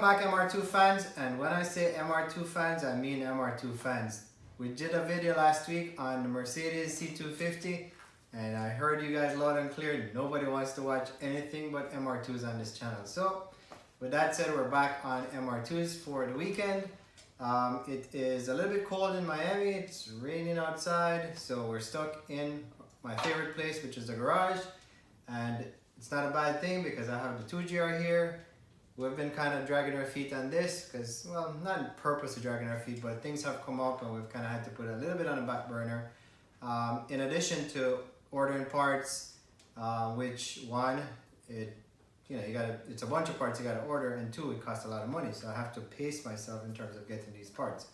back, MR2 fans, and when I say MR2 fans, I mean MR2 fans. We did a video last week on the Mercedes C250, and I heard you guys loud and clear. Nobody wants to watch anything but MR2s on this channel. So, with that said, we're back on MR2s for the weekend. It is a little bit cold in Miami. It's raining outside, so we're stuck in my favorite place, which is the garage. And it's not a bad thing because I have the 2GR here. We've been kind of dragging our feet on this because, well, not on purpose of dragging our feet, but things have come up and we've kind of had to put a little bit on the back burner. In addition to ordering parts, which one, it's a bunch of parts you gotta order, and two, it costs a lot of money. So I have to pace myself in terms of getting these parts.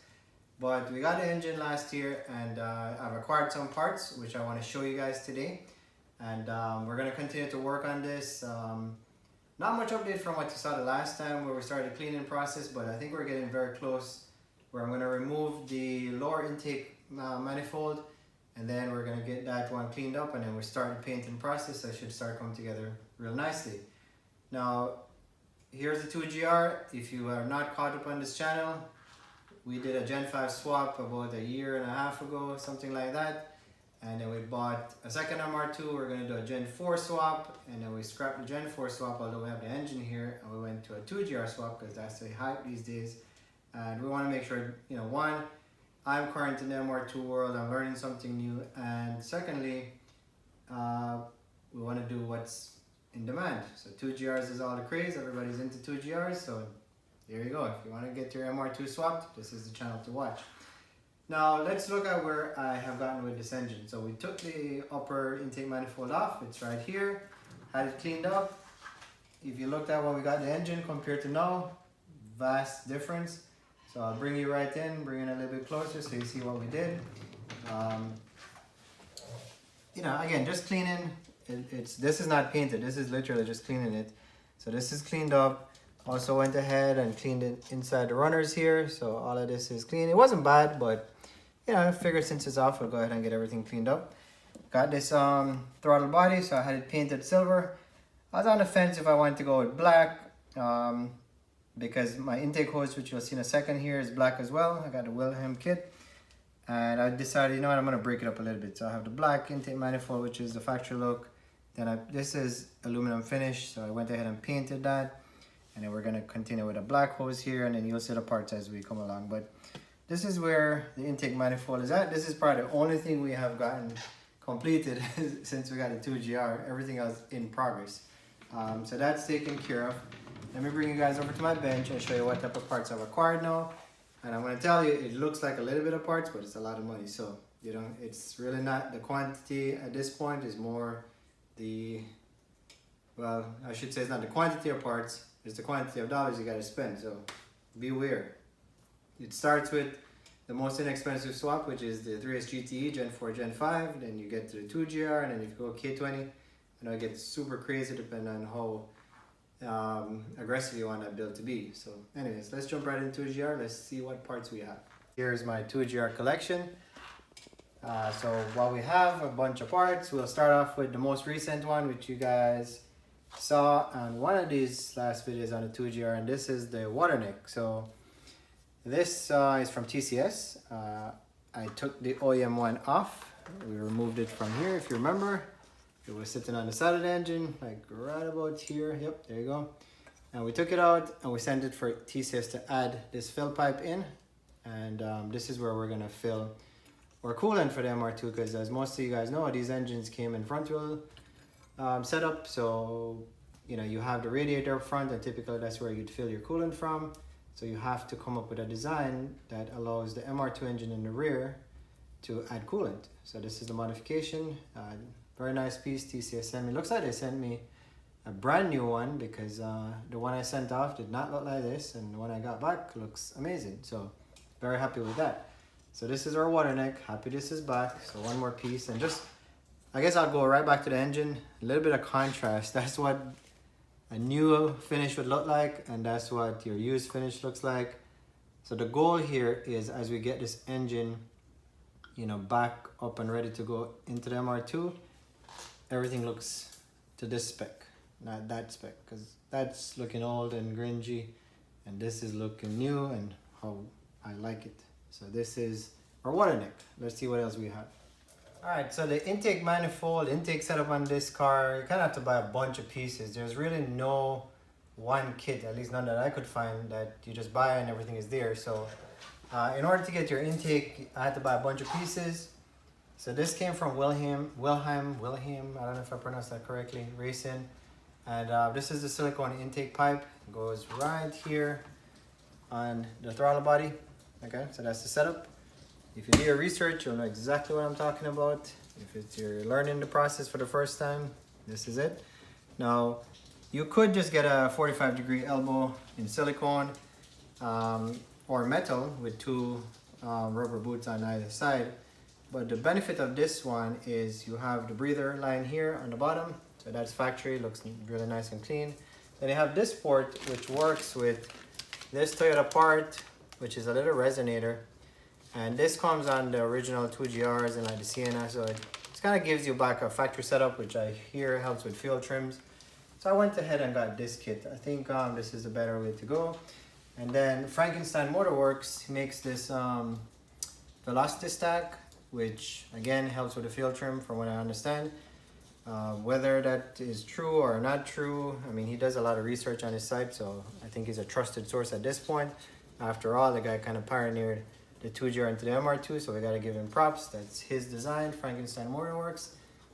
But we got the engine last year, and I've acquired some parts, which I want to show you guys today. And we're gonna continue to work on this. Not much update from what you saw the last time where we started the cleaning process, but I think we're getting very close where I'm going to remove the lower intake manifold, and then we're going to get that one cleaned up, and then we're starting the painting process. So it should start coming together real nicely. Now, here's the 2GR. If you are not caught up on this channel, we did a Gen 5 swap about a year and a half ago, something like that. And then we bought a second MR2. We're going to do a Gen 4 swap, and then we scrapped the Gen 4 swap, although we have the engine here, and we went to a 2GR swap because that's the hype these days. And we want to make sure, one, I'm current in the MR2 world, I'm learning something new, and secondly, we want to do what's in demand. So 2GRs is all the craze, everybody's into 2GRs, so there you go. If you want to get your MR2 swapped, this is the channel to watch. Now let's look at where I have gotten with this engine. So we took the upper intake manifold off, it's right here, had it cleaned up. If you looked at when we got the engine compared to now, vast difference. So I'll bring you right in, bring it a little bit closer so you see what we did. Again, just cleaning, this is not painted, this is literally just cleaning it. So this is cleaned up. Also went ahead and cleaned it inside the runners here. So all of this is clean. It wasn't bad, but I figured since it's off, we'll go ahead and get everything cleaned up. Got this throttle body, so I had it painted silver. I was on the fence if I wanted to go with black, because my intake hose, which you'll see in a second here, is black as well. I got the Wilhelm kit. And I decided, what, I'm gonna break it up a little bit. So I have the black intake manifold, which is the factory look. Then this is aluminum finish, so I went ahead and painted that. And then we're gonna continue with a black hose here, and then you'll see the parts as we come along. But this is where the intake manifold is at. This is probably the only thing we have gotten completed since we got the 2GR. Everything else in progress. So that's taken care of. Let me bring you guys over to my bench and show you what type of parts I've acquired now. And I'm gonna tell you, it looks like a little bit of parts, but it's a lot of money. So, it's really not the quantity at this point, is more the, well, I should say it's not the quantity of parts, it's the quantity of dollars you gotta spend. So beware. It starts with the most inexpensive swap, which is the 3S GTE Gen 4, Gen 5. Then you get to the 2GR, and then if you go K20, it gets super crazy depending on how aggressive you want that build to be. So anyways, let's jump right into 2GR. Let's see what parts we have. Here's my 2GR collection. So while we have a bunch of parts, we'll start off with the most recent one, which you guys saw on one of these last videos on the 2GR, and this is the water neck. So this is from TCS. I took the OEM one off. We removed it from here, if you remember. It was sitting on the side of the engine, like right about here. Yep, there you go. And we took it out and we sent it for TCS to add this fill pipe in. And this is where we're gonna fill our coolant for the MR2, because as most of you guys know, these engines came in front wheel setup. So, you have the radiator up front, and typically that's where you'd fill your coolant from. So you have to come up with a design that allows the MR2 engine in the rear to add coolant. So this is the modification. Very nice piece TCS sent me. Looks like they sent me a brand new one, because the one I sent off did not look like this, and the one I got back looks amazing. So very happy with that. So this is our water neck. Happy this is back. So one more piece, and I guess I'll go right back to the engine. A little bit of contrast. That's what a new finish would look like, and that's what your used finish looks like. So the goal here is, as we get this engine, back up and ready to go into the MR2, everything looks to this spec, not that spec, because that's looking old and grungy, And this is looking new and how I like it. So this is our water neck. Let's see what else we have. All right, so the intake manifold, intake setup on this car, you kind of have to buy a bunch of pieces. There's really no one kit, at least none that I could find, that you just buy and everything is there. So in order to get your intake, I had to buy a bunch of pieces. So this came from Wilhelm, I don't know if I pronounced that correctly, Racing. And this is the silicone intake pipe. It goes right here on the throttle body. Okay, so that's the setup. If you do your research, you'll know exactly what I'm talking about. If you're learning the process for the first time, this is it. Now, you could just get a 45-degree elbow in silicone or metal with two rubber boots on either side. But the benefit of this one is you have the breather line here on the bottom. So that's factory, looks really nice and clean. Then you have this port, which works with this Toyota part, which is a little resonator. And this comes on the original 2GRs and like the Sienna, so it kind of gives you back a factory setup, which I hear helps with fuel trims. So I went ahead and got this kit. I think this is a better way to go. And then Frankenstein Motorworks makes this velocity stack, which again helps with the fuel trim from what I understand. Whether that is true or not true, I mean, he does a lot of research on his site, so I think he's a trusted source at this point. After all, the guy kind of pioneered the 2GR into the MR2, so we got to give him props. That's his design, Frankenstein Motorworks,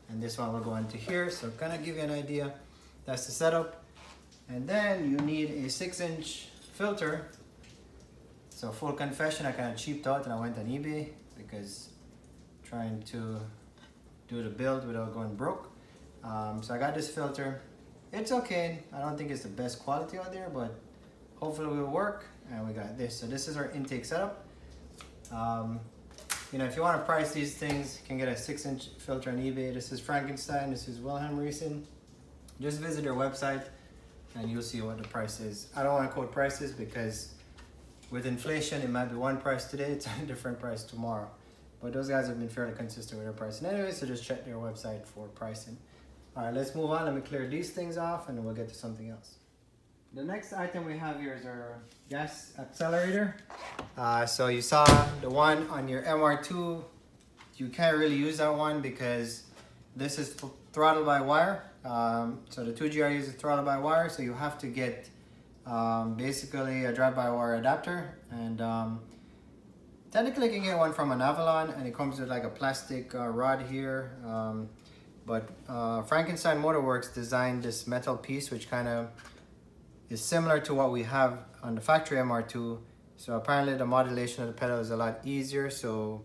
and this one will go into here. So kind of give you an idea. That's the setup. And then you need a 6-inch filter. So full confession, I kind of cheaped out and I went on eBay because trying to do the build without going broke. So I got this filter. It's okay. I don't think it's the best quality out there, but hopefully it will work. And we got this. So this is our intake setup. You know, if you want to price these things, you can get a 6-inch filter on eBay. This is Frankenstein. This is Wilhelm Racing. Just visit their website and you'll see what the price is. I don't want to quote prices because with inflation, it might be one price today, it's a different price tomorrow. But those guys have been fairly consistent with their pricing anyway, so just check their website for pricing. All right, let's move on. Let me clear these things off and then we'll get to something else. The next item we have here is our gas accelerator. So you saw the one on your MR2. You can't really use that one because this is throttle by wire. So the 2GR uses throttle by wire, so you have to get basically a drive-by-wire adapter. And technically you can get one from an Avalon, and it comes with like a plastic rod here. But Frankenstein Motorworks designed this metal piece, which kind of is similar to what we have on the factory MR2. So apparently the modulation of the pedal is a lot easier. So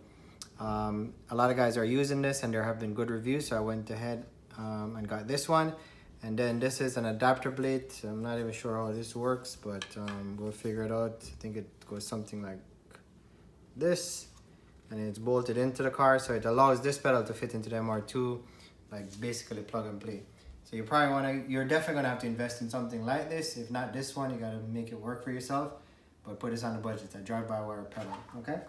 a lot of guys are using this and there have been good reviews. So I went ahead and got this one. And then this is an adapter blade. I'm not even sure how this works, but we'll figure it out. I think it goes something like this. And it's bolted into the car. So it allows this pedal to fit into the MR2, like basically plug and play. So you probably you're definitely gonna have to invest in something like this. If not this one, you gotta make it work for yourself. But put this on the budget, a drive-by-wire pedal, okay?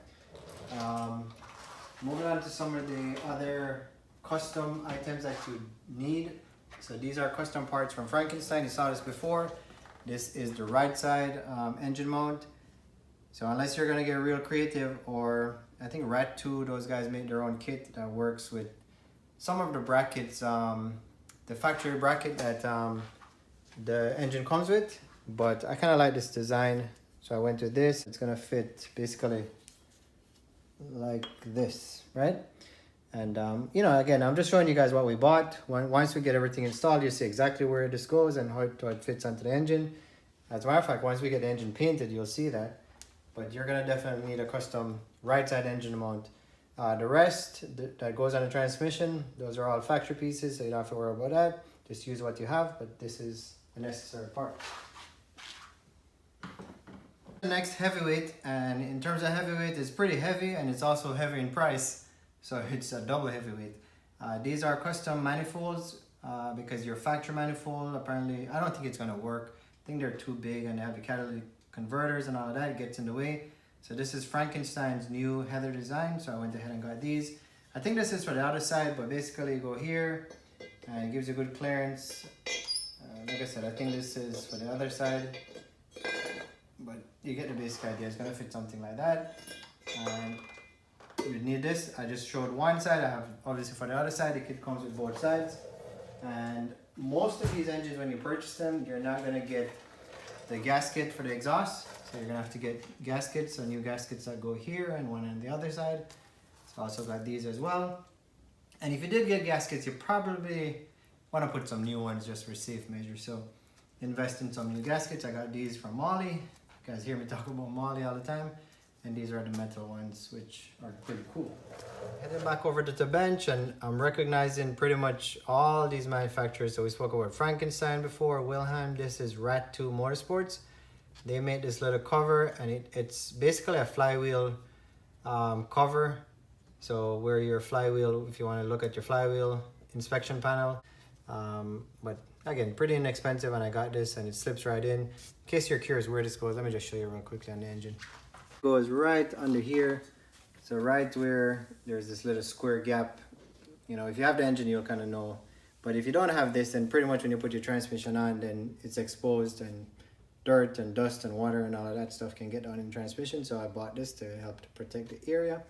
Moving on to some of the other custom items that you need. So these are custom parts from Frankenstein. You saw this before. This is the right side engine mount. So unless you're gonna get real creative, or I think MR2, those guys made their own kit that works with some of the brackets, the factory bracket that the engine comes with, but I kind of like this design, so I went with this. It's gonna fit basically like this, right? And you know, again, I'm just showing you guys what we bought. Once we get everything installed, you see exactly where this goes and how it fits onto the engine. As a matter of fact, once we get the engine painted, you'll see that. But you're gonna definitely need a custom right side engine mount. The rest that goes on the transmission, those are all factory pieces, so you don't have to worry about that. Just use what you have, but this is a necessary part. The next, heavyweight, and in terms of heavyweight, it's pretty heavy and it's also heavy in price, so it's a double heavyweight. These are custom manifolds because your factory manifold, apparently, I don't think it's gonna work. I think they're too big and they have the catalytic converters and all of that, it gets in the way. So this is Frankenstein's new Heather design, so I went ahead and got these. I think this is for the other side, but basically you go here and it gives you good clearance. Like I said, I think this is for the other side, but you get the basic idea. It's gonna fit something like that. And you need this. I just showed one side. I have obviously for the other side, the kit comes with both sides. And most of these engines, when you purchase them, you're not gonna get the gasket for the exhaust. So you're gonna have to get gaskets, so new gaskets that go here and one on the other side. So I also got these as well. And if you did get gaskets, you probably want to put some new ones just for safe measure. So invest in some new gaskets. I got these from Molly. You guys hear me talk about Molly all the time. And these are the metal ones, which are pretty cool. Heading back over to the bench, and I'm recognizing pretty much all these manufacturers. So we spoke about Frankenstein before, Wilhelm. This is MR2 Motorsports. They made this little cover, and it's basically a flywheel cover. So where your flywheel, if you want to look at your flywheel inspection panel. But again, pretty inexpensive, and I got this and it slips right in. In case you're curious where this goes, let me just show you real quickly on the engine. It goes right under here. So right where there's this little square gap. You know, if you have the engine, you'll kind of know. But if you don't have this, then pretty much when you put your transmission on, then it's exposed, and dirt and dust and water and all of that stuff can get on in the transmission. So I bought this to help to protect the area.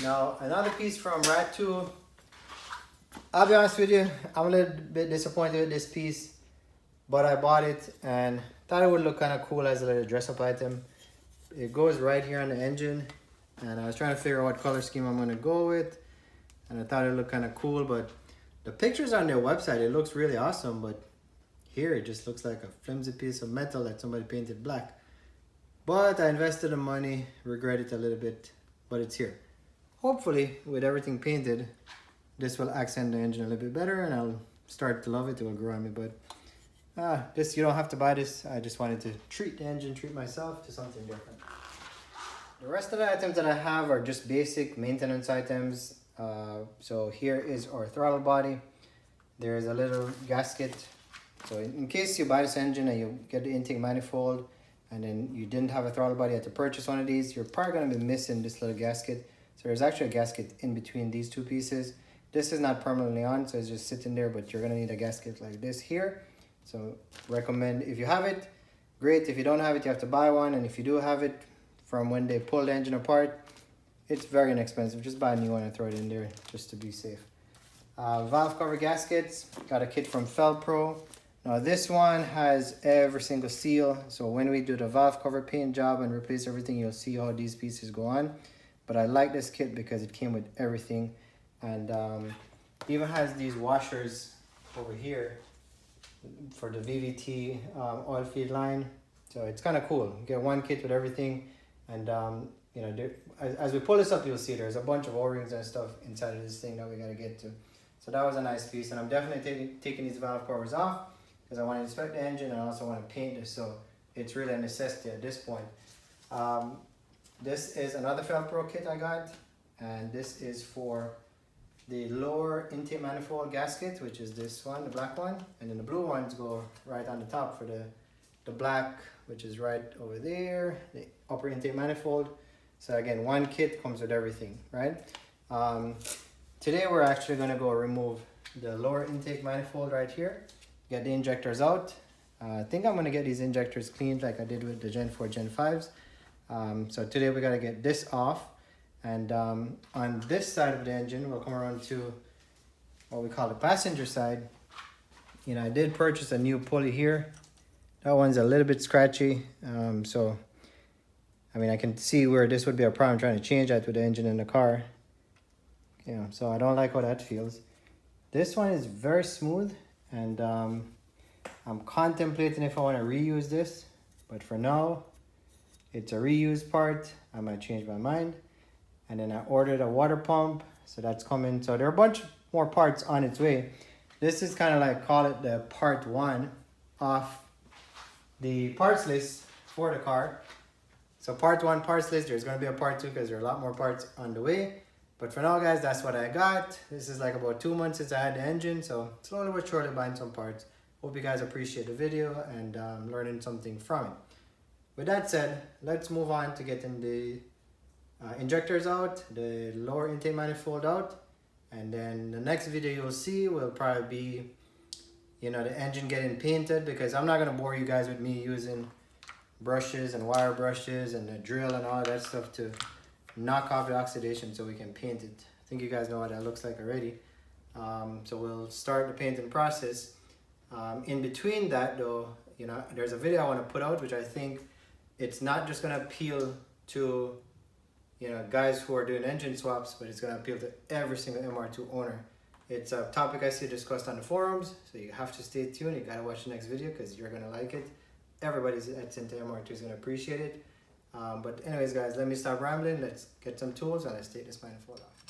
Now, another piece from MR2. I'll be honest with you, I'm a little bit disappointed with this piece, but I bought it and thought it would look kind of cool as a little dress-up item. It goes right here on the engine, and I was trying to figure out what color scheme I'm going to go with, and I thought it looked kind of cool, but the pictures on their website, it looks really awesome, but here it just looks like a flimsy piece of metal that somebody painted black. But I invested the money, regret it a little bit, but it's here. Hopefully, with everything painted, this will accent the engine a little bit better, and I'll start to love it. It will grow on me, but this, you don't have to buy this. I just wanted to treat the engine, treat myself to something different. The rest of the items that I have are just basic maintenance items. So here is our throttle body. There's a little gasket. So in case you buy this engine and you get the intake manifold, and then you didn't have a throttle body, you had to purchase one of these, you're probably going to be missing this little gasket. So there's actually a gasket in between these two pieces. This is not permanently on, so it's just sitting there, but you're gonna need a gasket like this here. So recommend, if you have it, great. If you don't have it, you have to buy one. And if you do have it, from when they pull the engine apart, it's very inexpensive. Just buy a new one and throw it in there just to be safe. Valve cover gaskets, got a kit from Felpro. Now this one has every single seal. So when we do the valve cover paint job and replace everything, you'll see how these pieces go on. But I like this kit because it came with everything, and even has these washers over here for the VVT oil feed line. So it's kind of cool. You get one kit with everything, and you know, as we pull this up, you'll see there's a bunch of O-rings and stuff inside of this thing that we gotta get to. So that was a nice piece, and I'm definitely taking these valve covers off because I want to inspect the engine and I also want to paint this. So it's really a necessity at this point. This is another Felpro kit I got, and this is for the lower intake manifold gasket, which is this one, the black one, and then the blue ones go right on the top for the black, which is right over there, the upper intake manifold. So again, one kit comes with everything, right? Today we're actually going to go remove the lower intake manifold right here, get the injectors out. I think I'm going to get these injectors cleaned like I did with the Gen 4, Gen 5s. So today we got to get this off, and on this side of the engine we'll come around to what we call the passenger side. You know, I did purchase a new pulley here. That one's a little bit scratchy, so I mean I can see where this would be a problem trying to change that with the engine in the car. You know, so I don't like how that feels. This one is very smooth, and I'm contemplating if I want to reuse this, but for now it's a reused part. I might change my mind. And then I ordered a water pump, so that's coming. So there are a bunch more parts on its way. This is kind of like, call it the part 1 off the parts list for the car. So part 1 parts list, there's going to be a part 2 because there are a lot more parts on the way. But for now, guys, that's what I got. This is like about 2 months since I had the engine, so slowly but surely buying some parts. Hope you guys appreciate the video and learning something from it. With that said, let's move on to getting the injectors out, the lower intake manifold out, and then the next video you'll see will probably be, you know, the engine getting painted, because I'm not going to bore you guys with me using brushes and wire brushes and the drill and all that stuff to knock off the oxidation so we can paint it. I think you guys know what that looks like already. So we'll start the painting process. In between that though, you know, there's a video I want to put out which I think it's not just going to appeal to, you know, guys who are doing engine swaps, but it's going to appeal to every single MR2 owner. It's a topic I see discussed on the forums, so you have to stay tuned. You got to watch the next video because you're going to like it. Everybody that's into MR2 is going to appreciate it. But anyways guys, let me stop rambling. Let's get some tools and let's take this manifold off.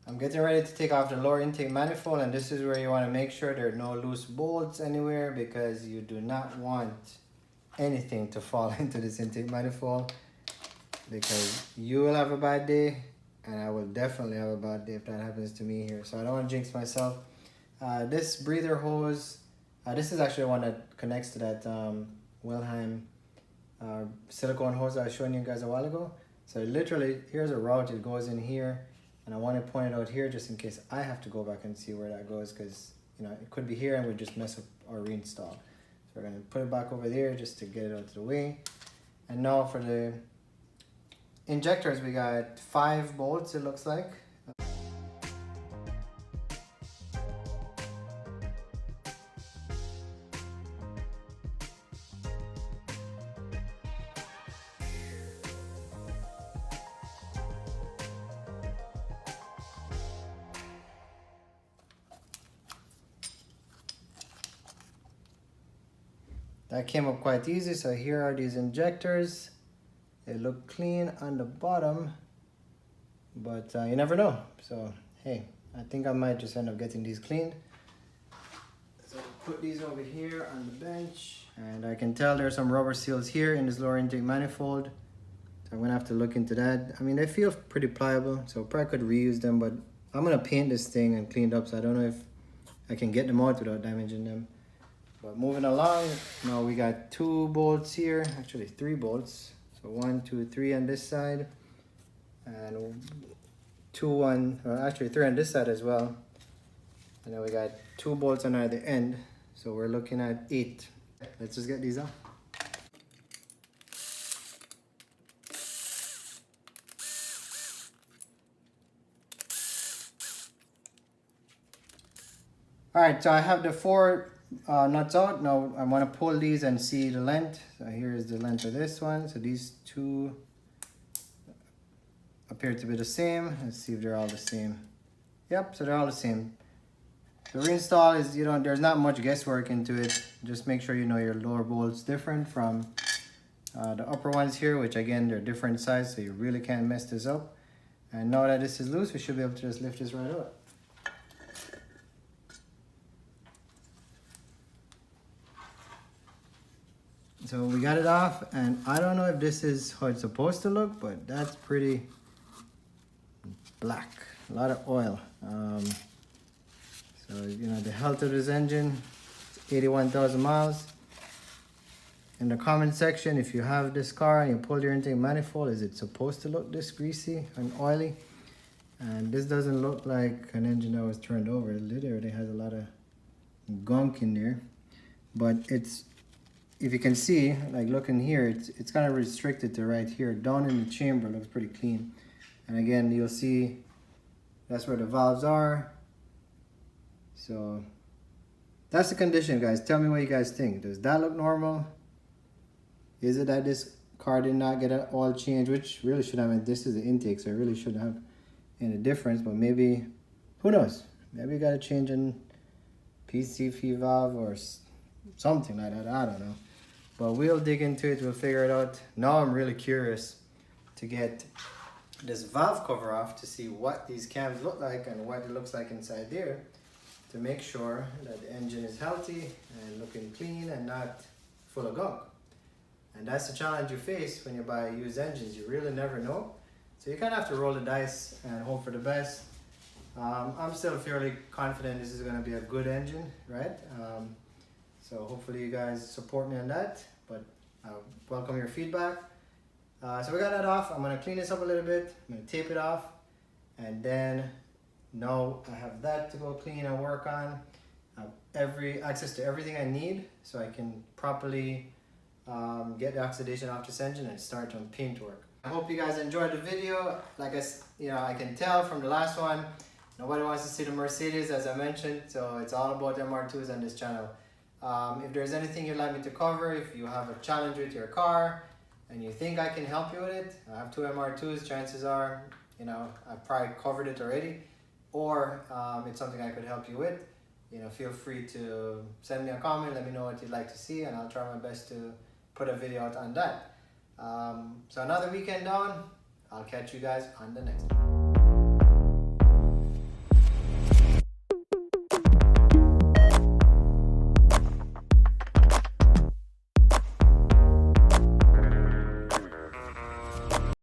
I'm getting ready to take off the lower intake manifold, and this is where you want to make sure there are no loose bolts anywhere because you do not want anything to fall into this intake manifold, because you will have a bad day and I will definitely have a bad day if that happens to me here. So I don't want to jinx myself. This breather hose, this is actually one that connects to that Wilhelm silicone hose I was showing you guys a while ago. So literally, here's a route, it goes in here, and I want to point it out here just in case I have to go back and see where that goes, because you know it could be here and we just mess up or reinstall. So we're going to put it back over there just to get it out of the way. And now for the injectors, we got 5 bolts it looks like. That came up quite easy. So here are these injectors. They look clean on the bottom, but you never know. So hey, I think I might just end up getting these cleaned. So put these over here on the bench, and I can tell there's some rubber seals here in this lower intake manifold. So I'm gonna have to look into that. I mean, they feel pretty pliable, so probably could reuse them, but I'm gonna paint this thing and clean it up, so I don't know if I can get them out without damaging them. But moving along, now we got 2 bolts here, actually 3 bolts. So 1, 2, 3 on this side, and 3 on this side as well. And then we got 2 bolts on either end, so we're looking at 8. Let's just get these off. All right, so I have the 4 nuts out. Now I want to pull these and see the length. So here is the length of this one. So these 2 appear to be the same. Let's see if they're all the same. Yep, so they're all the same. The reinstall is, you know, there's not much guesswork into it. Just make sure you know your lower bolts different from the upper ones here, which again, they're different size, so you really can't mess this up. And now that this is loose, we should be able to just lift this right out. So we got it off, and I don't know if this is how it's supposed to look, but that's pretty black, a lot of oil. So, you know, the health of this engine, it's 81,000 miles. In the comment section, if you have this car and you pull your intake manifold, is it supposed to look this greasy and oily? And this doesn't look like an engine that was turned over. It literally has a lot of gunk in there, but it's, if you can see, like looking here, it's kind of restricted to right here. Down in the chamber looks pretty clean. And again, you'll see that's where the valves are. So that's the condition, guys. Tell me what you guys think. Does that look normal? Is it that this car did not get an oil change, which really should have, and this is the intake, so it really shouldn't have any difference, but maybe, who knows? Maybe you got a change in PCV valve or something like that, I don't know. But we'll dig into it, we'll figure it out. Now I'm really curious to get this valve cover off to see what these cams look like and what it looks like inside there, to make sure that the engine is healthy and looking clean and not full of gunk. And that's the challenge you face when you buy used engines. You really never know. So you kind of have to roll the dice and hope for the best. I'm still fairly confident this is going to be a good engine, right? So hopefully you guys support me on that, but I welcome your feedback. So we got that off. I'm going to clean this up a little bit. I'm going to tape it off, and then now I have that to go clean and work on. I have access to everything I need so I can properly get the oxidation off this engine and start on paint work. I hope you guys enjoyed the video. Like I can tell from the last one, nobody wants to see the Mercedes, as I mentioned, so it's all about MR2s on this channel. If there's anything you'd like me to cover, if you have a challenge with your car and you think I can help you with it, I have 2 MR2s, chances are, I've probably covered it already, or it's something I could help you with. Feel free to send me a comment, let me know what you'd like to see, and I'll try my best to put a video out on that. So another weekend down, I'll catch you guys on the next one.